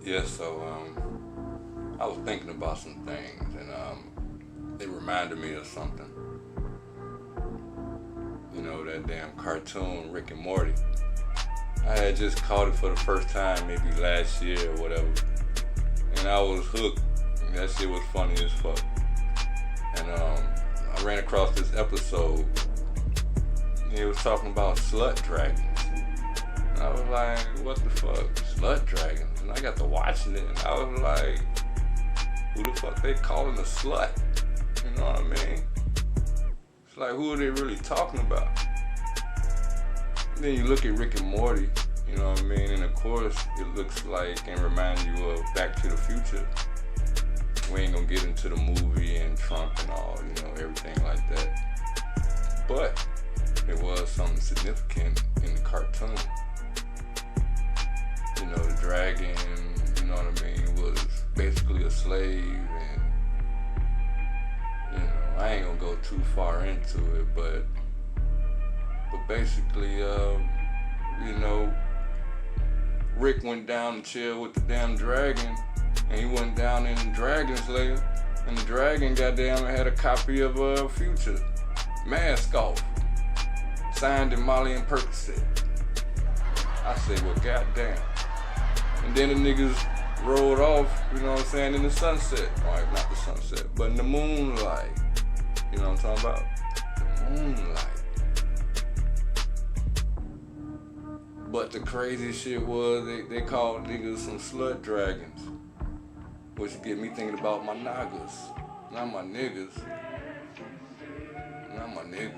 Yeah, so I was thinking about some things, and it reminded me of something. You know, that damn cartoon Rick and Morty. I had just caught it for the first time maybe last year or whatever, and I was hooked. That shit was funny as fuck. And I ran across this episode. And it was talking about slut dragons. And I was like, what the fuck? Slut dragons? And I got to watching it, and I was like, who the fuck they calling a slut? You know what I mean? It's like, who are they really talking about? And then you look at Rick and Morty, you know what I mean? And of course, it looks like and reminds you of Back to the Future. We ain't gonna get into the movie and Trump and all, you know, everything like that. But it was something significant in the cartoon. You know, the dragon, you know what I mean, was basically a slave, and you know, I ain't gonna go too far into it, but basically, you know, Rick went down and chilled with the damn dragon, and he went down in the dragon's lair, and the dragon goddamn had a copy of Future, Mask Off, signed in Molly and Percocet. I say, well, goddamn. And then the niggas rolled off, you know what I'm saying, in the sunset. Alright, not the sunset, but in the moonlight. You know what I'm talking about? The moonlight. But the crazy shit was they called niggas some slut dragons. Which get me thinking about my niggas. Not my niggas. Not my niggas.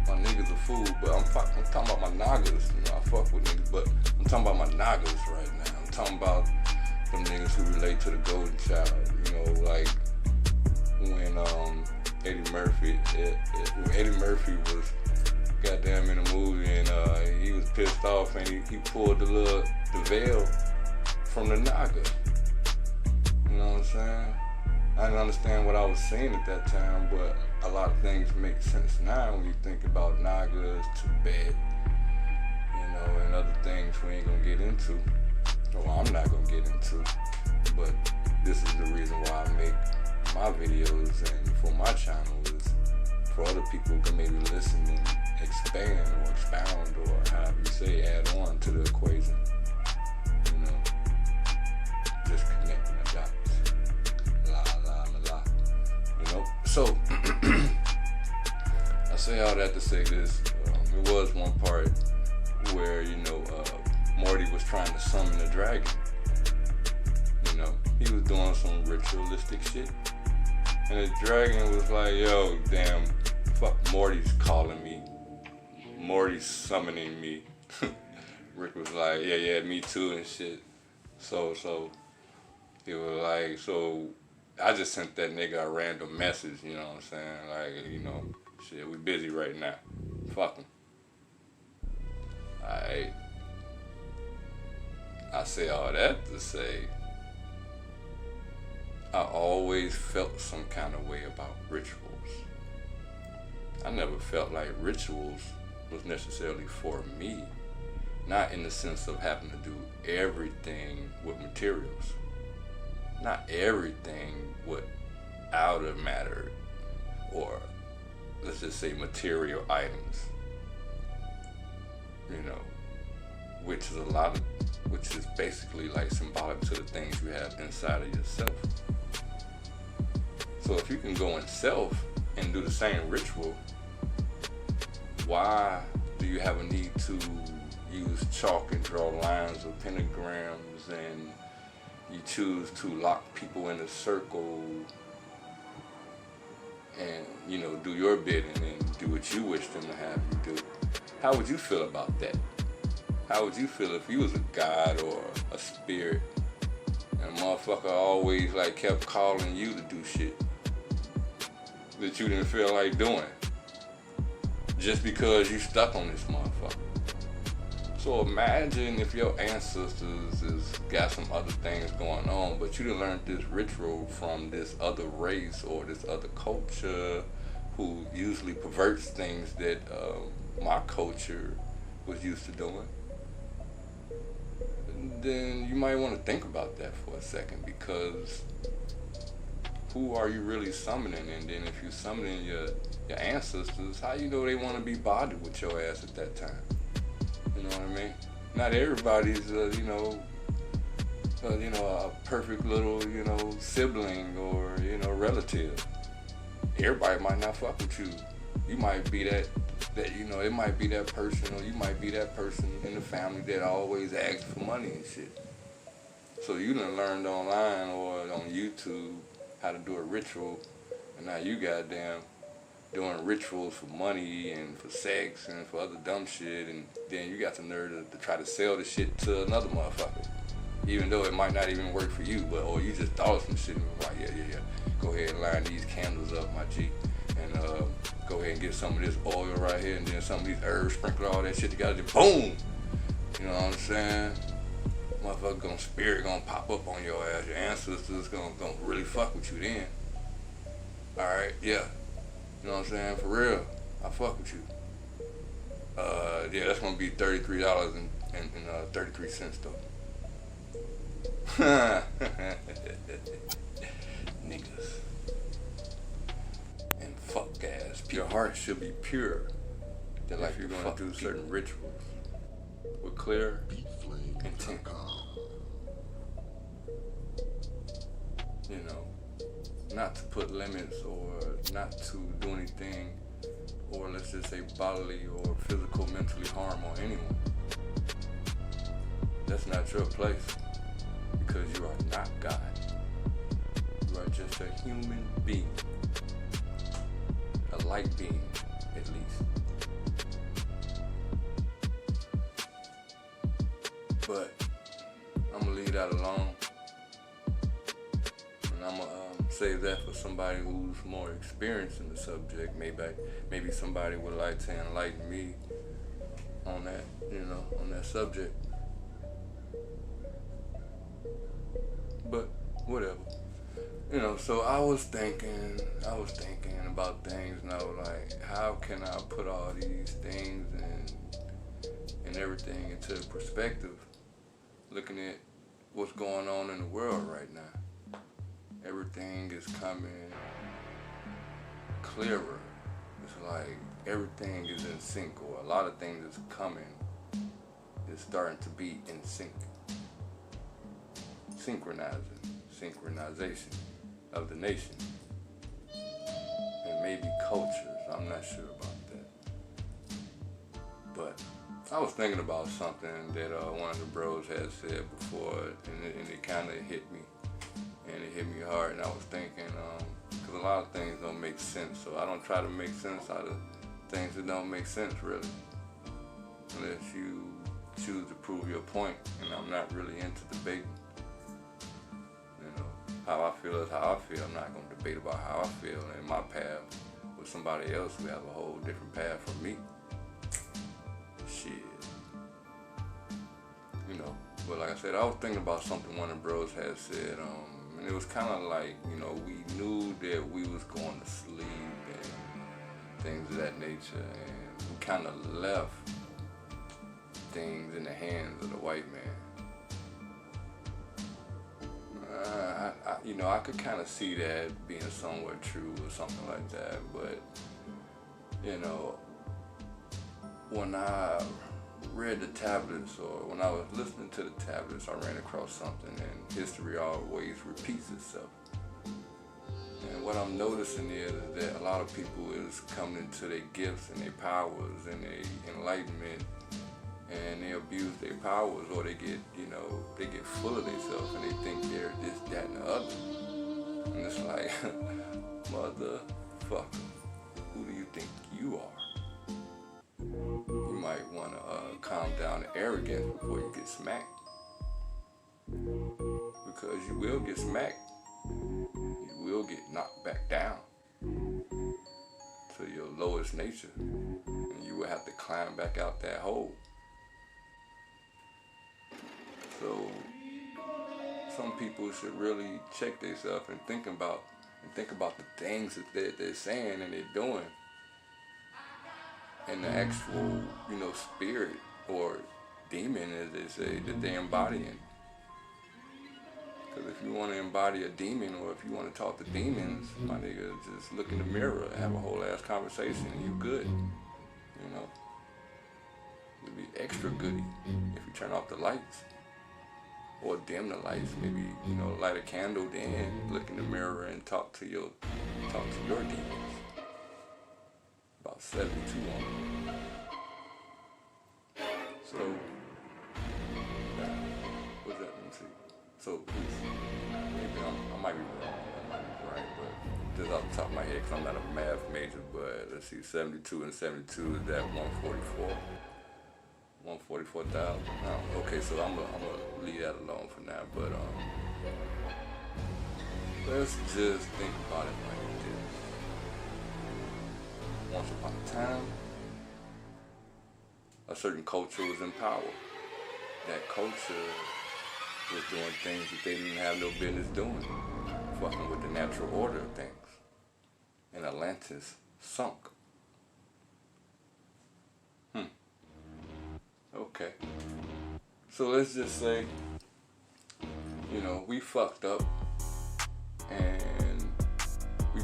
My niggas a fool, but I'm talking about my niggas. You know, I fuck with niggas, but I'm talking about my niggas right now. I'm talking about them niggas who relate to the golden child. You know, like when Eddie Murphy was goddamn in a movie, and he was pissed off, and he pulled the veil from the naga. You know what I'm saying? I didn't understand what I was saying at that time, but a lot of things make sense now when you think about nagas, Tibet, you know, and other things we ain't gonna get into. Well, I'm not gonna get into, but this is the reason why I make my videos and for my channel is for other people who can maybe listen and expand or expound or however you say, add on to the equation. You know, just connecting the dots. You know, so I say all that to say this. It was one part where, you know, Morty was trying to summon a dragon. You know, he was doing some ritualistic shit. And the dragon was like, yo, damn, fuck, Morty's calling me. Morty's summoning me. Rick was like, yeah, me too and shit. So he was like, so I just sent that nigga a random message, you know what I'm saying? Like, you know, shit, we busy right now. Fuck him. Alright. I say all that to say, I always felt some kind of way about rituals. I never felt like rituals was necessarily for me. Not in the sense of having to do everything with materials. Not everything with outer matter, or let's just say material items. You know, which is basically like symbolic to the things you have inside of yourself. So if you can go in self and do the same ritual, why do you have a need to use chalk and draw lines or pentagrams, and you choose to lock people in a circle and, you know, do your bidding and do what you wish them to have you do? How would you feel about that? How would you feel if you was a god or a spirit and a motherfucker always like kept calling you to do shit that you didn't feel like doing just because you stuck on this motherfucker? So imagine if your ancestors has got some other things going on, but you done learned this ritual from this other race or this other culture who usually perverts things that my culture was used to doing. then you might want to think about that for a second, because who are you really summoning? And then if you're summoning your ancestors, how you know they want to be bothered with your ass at that time? You know what I mean? Not everybody's a perfect little sibling or relative. Everybody might not fuck with you. You might be that it might be that person, or you might be that person in the family that always asks for money and shit. So you done learned online or on YouTube how to do a ritual, and now you goddamn doing rituals for money and for sex and for other dumb shit, and then you got the nerve to try to sell the shit to another motherfucker, even though it might not even work for you, but or you just thought of some shit and was like, yeah, go ahead and line these candles up, my G, and go ahead and get some of this oil right here, and then some of these herbs, sprinkle all that shit together, then boom, you know what I'm saying? Motherfucker spirit gonna pop up on your ass. Your ancestors gonna really fuck with you then. Alright, yeah. You know what I'm saying? For real. I fuck with you. Yeah, that's gonna be $33 and 33 cents though. Niggas. And fuck ass people. Your heart should be pure. That like you're gonna do certain rituals with clear intent. You know, not to put limits or not to do anything, or let's just say bodily or physical, mentally harm on anyone. That's not your place, because you are not God. You are just a human being, a light being at least. But I'm gonna leave that alone. And I'm gonna save that for somebody who's more experienced in the subject. Maybe somebody would like to enlighten me on that, on that subject. But whatever. So I was thinking about things, like how can I put all these things and everything into perspective, looking at what's going on in the world right now. Everything is coming clearer. It's like everything is in sync, or a lot of things is coming. It's starting to be in sync. Synchronization of the nation. And maybe cultures. I'm not sure about that. But I was thinking about something that one of the bros had said before, and it kind of hit me. And it hit me hard, and I was thinking, because a lot of things don't make sense, so I don't try to make sense out of things that don't make sense, really. Unless you choose to prove your point, and I'm not really into debating. How I feel is how I feel. I'm not going to debate about how I feel in my path with somebody else who have a whole different path from me. Shit. But like I said, I was thinking about something one of the bros had said, and it was kind of like, we knew that we was going to sleep and things of that nature, and we kind of left things in the hands of the white man. I could kind of see that being somewhat true or something like that, but, when I read the tablets, or when I was listening to the tablets, I ran across something, and history always repeats itself. And what I'm noticing is that a lot of people is coming into their gifts and their powers and their enlightenment, and they abuse their powers, or they get, they get full of themselves, and they think they're this, that, and the other. And it's like, motherfucker, who do you think you are? You might want to calm down the arrogance before you get smacked. Because you will get smacked. You will get knocked back down to your lowest nature. And you will have to climb back out that hole. So some people should really check themselves and think about the things that they're saying and they're doing, and the actual spirit or demon, as they say, that they're embodying. Because if you want to embody a demon, or if you want to talk to demons, my nigga, just look in the mirror and have a whole ass conversation and you good. You know? You'll be extra goody if you turn off the lights. Or dim the lights, maybe, you know, light a candle, then look in the mirror and talk to your demons. About 72 on them. So, what's that? Let me see. So, maybe I might be wrong. I might be right, but just off the top of my head, because I'm not a math major, but let's see, 72 and 72 is that 144. 144,000. Okay, so I'm gonna leave that alone for now. But let's just think about it like this. Once upon a time, a certain culture was in power. That culture was doing things that they didn't have no business doing, fucking with the natural order of things. And Atlantis sunk. Okay. So let's just say, you know, we fucked up and we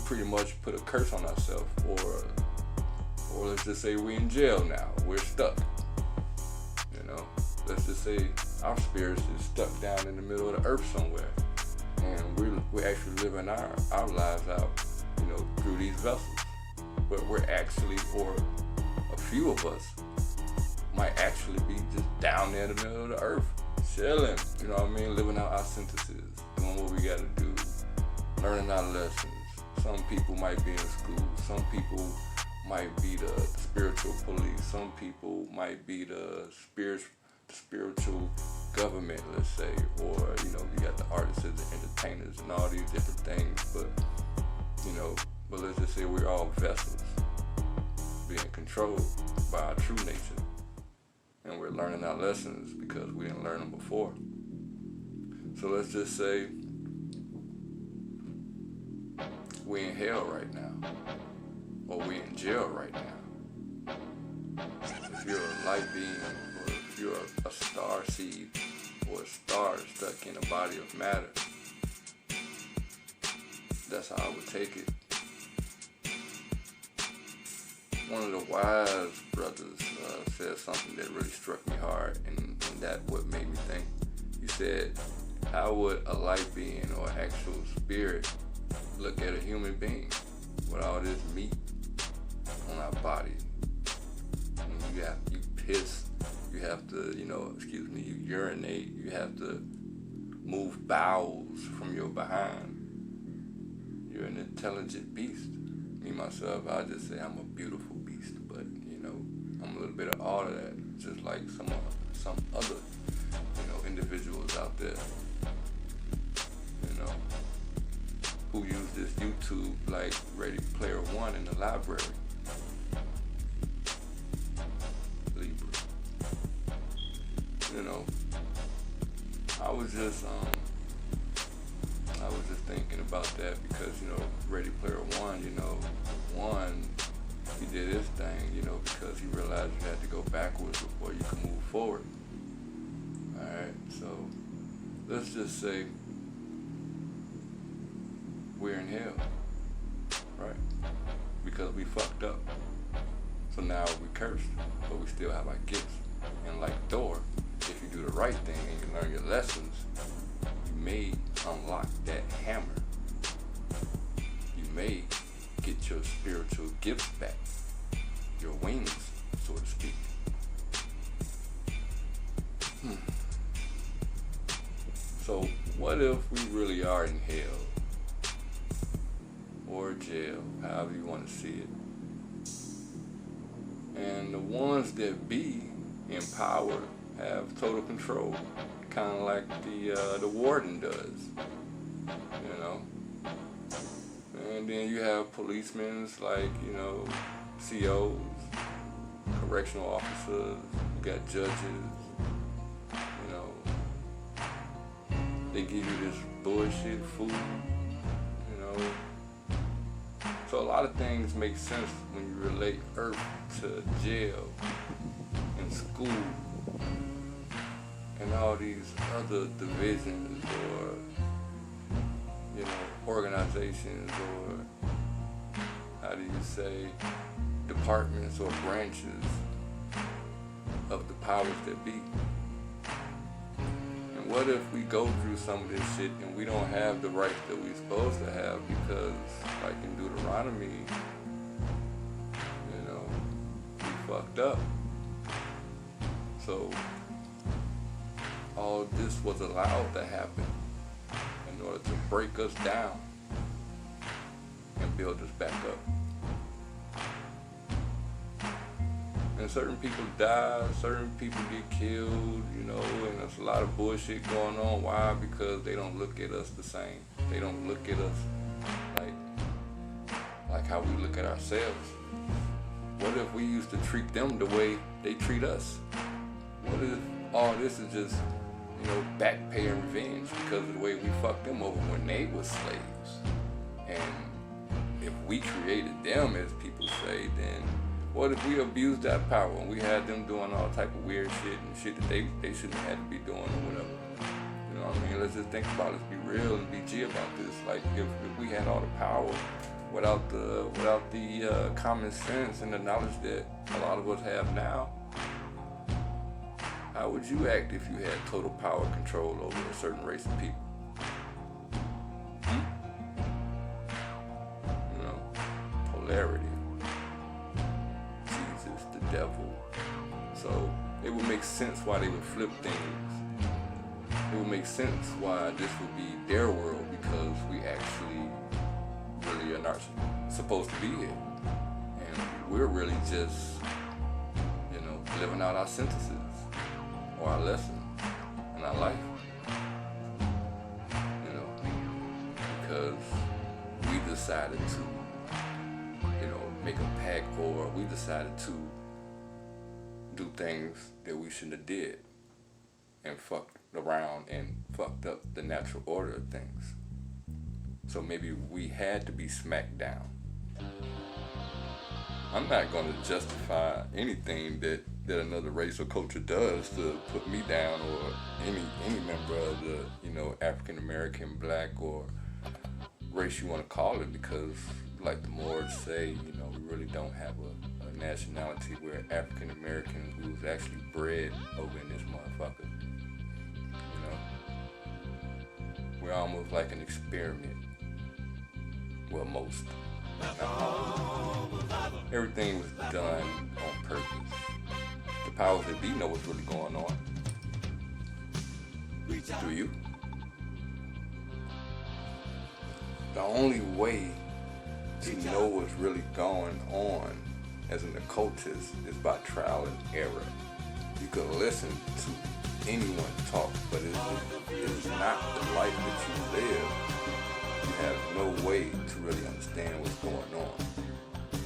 pretty much put a curse on ourselves, or let's just say we in jail now. We're stuck. You know, let's just say our spirits is stuck down in the middle of the earth somewhere, and we're actually living our lives out, you know, through these vessels. But we're actually, or a few of us, might actually be just down there in the middle of the earth, chilling, you know what I mean, living out our sentences, doing what we gotta do, learning our lessons. Some people might be in school, some people might be the spiritual police, some people might be the spiritual government, let's say, or, you know, you got the artists and the entertainers and all these different things, but, you know, but let's just say we're all vessels being controlled by our true nature. And we're learning our lessons because we didn't learn them before. So let's just say we in hell right now, or we in jail right now. If you're a light being, or if you're a star seed, or a star stuck in a body of matter, that's how I would take it. One of the wise brothers said something that really struck me hard, and that what made me think. He said, how would a light being or actual spirit look at a human being with all this meat on our body? And you piss, you have to, you urinate, you have to move bowels from your behind. You're an intelligent beast. Me, myself, I just say I'm a beautiful beast, but, I'm a little bit of all of that, just like some other, individuals out there, who use this YouTube like Ready Player One in the library. Libra. I was just thinking about that because, Ready Player One, he did his thing, because he realized you had to go backwards before you could move forward. Alright, so let's just say we're in hell, right? Because we fucked up. So now we cursed, but we still have our gifts. And like Thor, if you do the right thing and you learn your lessons, you may unlock that hammer. You may get your spiritual gifts back, your wings, so to speak. So what if we really are in hell or jail, however you want to see it, and the ones that be in power have total control, kind of like the warden does, And then you have policemen like, COs, correctional officers, you got judges, they give you this bullshit food, So a lot of things make sense when you relate Earth to jail and school and all these other divisions or, organizations or, how do you say, departments or branches of the powers that be. And what if we go through some of this shit and we don't have the rights that we're supposed to have because, like in Deuteronomy, we fucked up. So all this was allowed to happen in order to break us down and build us back up. And certain people die, certain people get killed, and there's a lot of bullshit going on. Why? Because they don't look at us the same. They don't look at us like how we look at ourselves. What if we used to treat them the way they treat us? What if all this is just, back pay and revenge because of the way we fucked them over when they were slaves? And if we created them, as people say, then what if we abused that power and we had them doing all type of weird shit and shit that they shouldn't have had to be doing or whatever? You know what I mean? Let's just think about it. Let's be real and be G about this. Like if we had all the power without the common sense and the knowledge that a lot of us have now, how would you act if you had total power control over a certain race of people? Polarity. Jesus, the devil. So it would make sense why they would flip things. It would make sense why this would be their world, because we actually really are not supposed to be here. And we're really just, living out our sentences or our lessons in our life. Because we decided to, make a pact, or we decided to do things that we shouldn't have did and fucked around and fucked up the natural order of things. So maybe we had to be smacked down. I'm not going to justify anything that another race or culture does to put me down, or any member of the African American, black, or race you want to call it, because like the Moors say, we really don't have a nationality. We're African Americans who was actually bred over in this motherfucker. We're almost like an experiment. Well, most. Everything was done on purpose. The powers that be know what's really going on. Do you? The only way to know what's really going on as an occultist is by trial and error. You can listen to anyone talk, but it's not the life that you live. You have no way to really understand what's going on.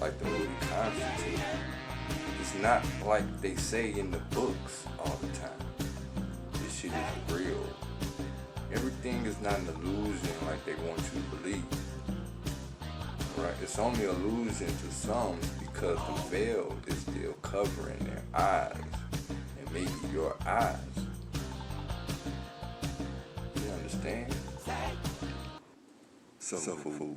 Like the movie Constantine, it's not like they say in the books all the time. This shit is real. Everything is not an illusion like they want you to believe. Right? It's only an illusion to some because the veil is still covering their eyes, and maybe your eyes. You understand? So food.